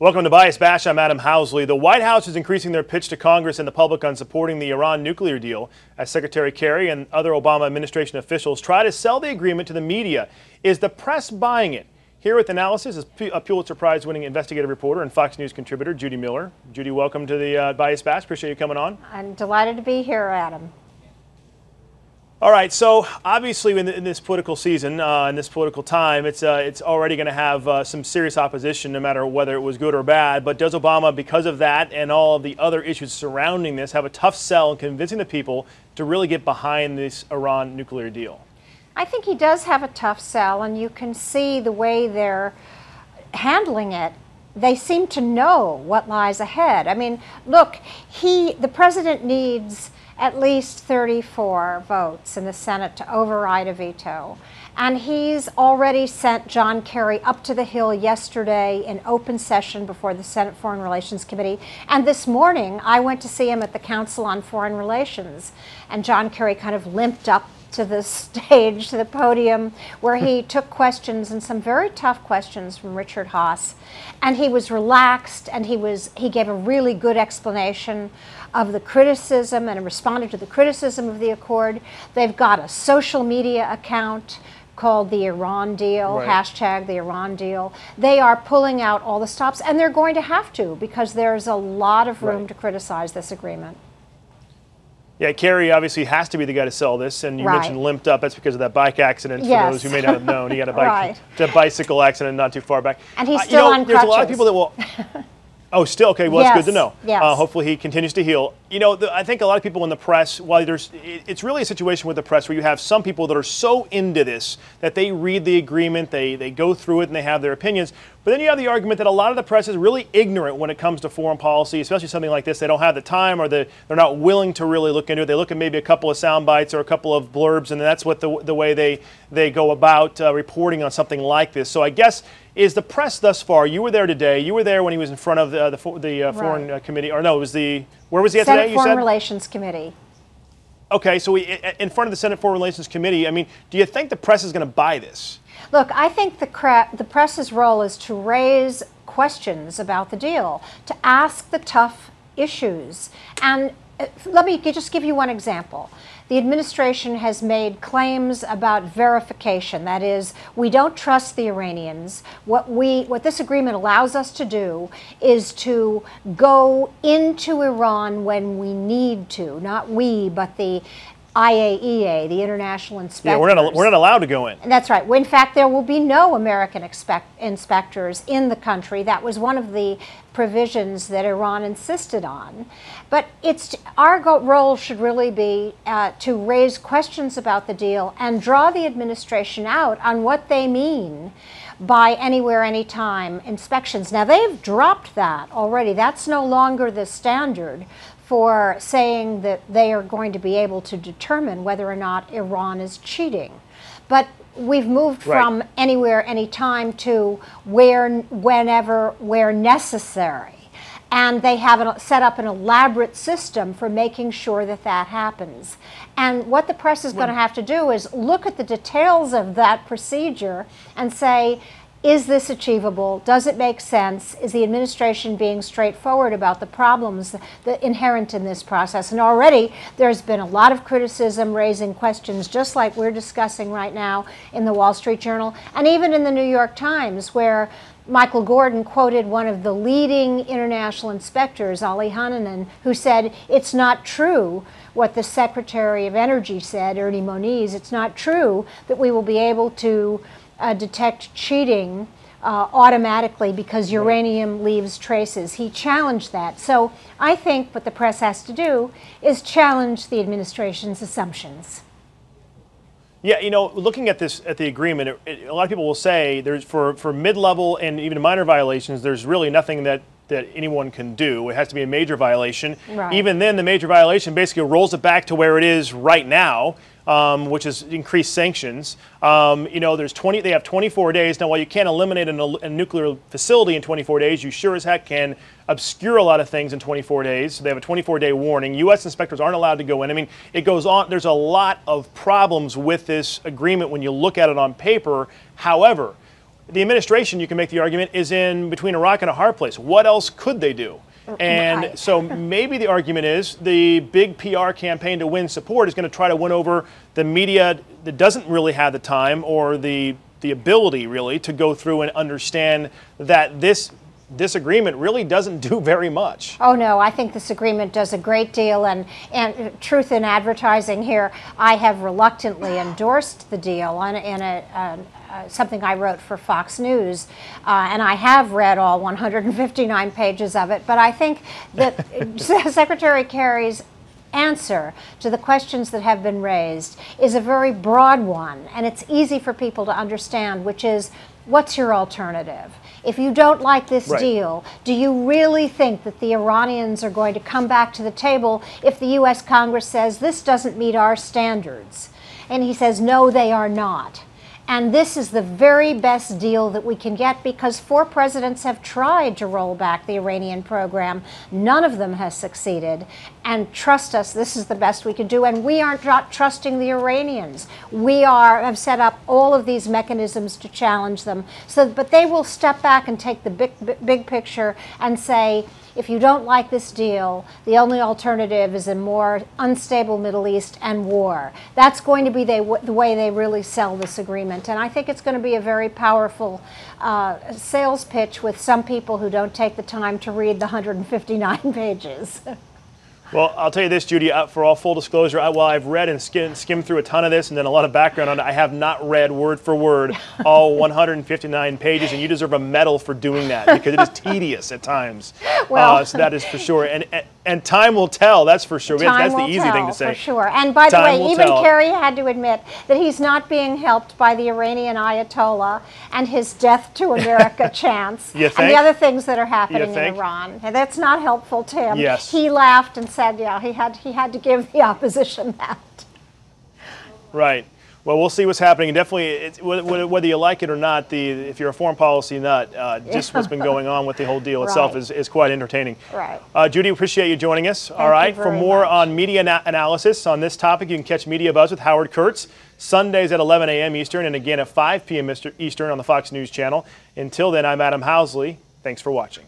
Welcome to Bias Bash. I'm Adam Housley. The White House is increasing their pitch to Congress and the public on supporting the Iran nuclear deal as Secretary Kerry and other Obama administration officials try to sell the agreement to the media. Is the press buying it? Here with analysis is a Pulitzer Prize-winning investigative reporter and Fox News contributor, Judy Miller. Judy, welcome to the Bias Bash. Appreciate you coming on. I'm delighted to be here, Adam. All right, so obviously in this political season, in this political time, it's already going to have some serious opposition no matter whether it was good or bad. But does Obama, because of that and all of the other issues surrounding this, have a tough sell in convincing the people to really get behind this Iran nuclear deal? I think he does have a tough sell, and you can see the way they're handling it. They seem to know what lies ahead. I mean, look, the president needs at least 34 votes in the Senate to override a veto. And he's already sent John Kerry up to the Hill yesterday in open session before the Senate Foreign Relations Committee. And this morning, I went to see him at the Council on Foreign Relations. And John Kerry kind of limped up to the stage, to the podium, where he took questions, and some very tough questions from Richard Haass. And he was relaxed, and he gave a really good explanation of the criticism and responded to the criticism of the accord. They've got a social media account called the Iran deal, right. hashtag the Iran deal. They are pulling out all the stops, and they're going to have to, because there's a lot of room to criticize this agreement. Yeah, Kerry obviously has to be the guy to sell this, and you mentioned limped up. That's because of that bike accident. For those who may not have known, he had a bicycle accident not too far back. And he's still on crutches. There's a lot of people that will. Oh, still? Okay, well, that's good to know. Yes. Hopefully he continues to heal. You know, I think a lot of people in the press, while it's really a situation with the press where you have some people that are so into this that they read the agreement, they go through it, and they have their opinions. But then you have the argument that a lot of the press is really ignorant when it comes to foreign policy, especially something like this. They don't have the time, or they're not willing to really look into it. They look at maybe a couple of sound bites or a couple of blurbs, and that's what the way they go about reporting on something like this. So I guess, is the press thus far, you were there today, you were there when he was in front of the Foreign Committee, or no, it was where was he at today, you said? Senate Foreign Relations Committee. Okay, so in front of the Senate Foreign Relations Committee, I mean, do you think the press is going to buy this? Look, I think the press's role is to raise questions about the deal, to ask the tough issues. And let me just give you one example. The administration has made claims about verification. That is, we don't trust the Iranians. What this agreement allows us to do is to go into Iran when we need to. Not we, but the IAEA, the international inspectors. Yeah, we're not allowed to go in. And that's right. In fact, there will be no American inspectors in the country. That was one of the provisions that Iran insisted on. But our role should really be to raise questions about the deal and draw the administration out on what they mean by anywhere, anytime inspections. Now, they've dropped that already. That's no longer the standard for saying that they are going to be able to determine whether or not Iran is cheating. But we've moved from anywhere, anytime to whenever, where necessary. And they have set up an elaborate system for making sure that that happens. And what the press is going to have to do is look at the details of that procedure and say, is this achievable? Does it make sense? Is the administration being straightforward about the problems that inherent in this process? And already there's been a lot of criticism raising questions, just like we're discussing right now in the Wall Street Journal, and even in the New York Times, where Michael Gordon quoted one of the leading international inspectors, Ali Hananen, who said, it's not true what the Secretary of Energy said, Ernie Moniz. It's not true that we will be able to detect cheating automatically because uranium leaves traces. He challenged that. So I think what the press has to do is challenge the administration's assumptions. Yeah, you know, looking at the agreement, a lot of people will say there's for mid-level and even minor violations, there's really nothing that anyone can do. It has to be a major violation. Right. Even then, the major violation basically rolls it back to where it is right now, which is increased sanctions. You know, they have 24 days. Now, while you can't eliminate a nuclear facility in 24 days, you sure as heck can obscure a lot of things in 24 days. So they have a 24-day warning. U.S. inspectors aren't allowed to go in. I mean, it goes on. There's a lot of problems with this agreement when you look at it on paper. However, the administration, you can make the argument, is in between a rock and a hard place. What else could they do? And right. so maybe the argument is the big PR campaign to win support is going to try to win over the media that doesn't really have the time or the ability really to go through and understand that this agreement really doesn't do very much. Oh no, I think this agreement does a great deal, and truth in advertising here, I have reluctantly endorsed the deal in something I wrote for Fox News, and I have read all 159 pages of it, but I think that Secretary Kerry's answer to the questions that have been raised is a very broad one, and it's easy for people to understand, which is, what's your alternative? If you don't like this deal, do you really think that the Iranians are going to come back to the table if the U.S. Congress says this doesn't meet our standards? And he says, no, they are not. And this is the very best deal that we can get, because 4 presidents have tried to roll back the Iranian program. None of them has succeeded. And trust us, this is the best we can do. And we aren't trusting the Iranians. We have set up all of these mechanisms to challenge them. But they will step back and take the big picture and say, if you don't like this deal, the only alternative is a more unstable Middle East and war. That's going to be the way they really sell this agreement. And I think it's going to be a very powerful sales pitch with some people who don't take the time to read the 159 pages. Well, I'll tell you this, Judy, for all full disclosure, while I've read and skimmed through a ton of this and then a lot of background on it, I have not read word for word all 159 pages, and you deserve a medal for doing that, because it is tedious at times. Well, so that is for sure. And time will tell, that's for sure. That's the easy thing to say. For sure. And by the way, even tell. Kerry had to admit that he's not being helped by the Iranian Ayatollah and his death to America chants You think? and the other things that are happening in think? Iran. And that's not helpful to him. Yes. He laughed and said, yeah, he had to give the opposition that. Right. Well, we'll see what's happening. Definitely, whether you like it or not, if you're a foreign policy nut, just what's been going on with the whole deal itself is quite entertaining. Right. Judy, appreciate you joining us. Thank All right. you very For more much. on media analysis on this topic, you can catch Media Buzz with Howard Kurtz Sundays at 11 a.m. Eastern and again at 5 p.m. Eastern on the Fox News Channel. Until then, I'm Adam Housley. Thanks for watching.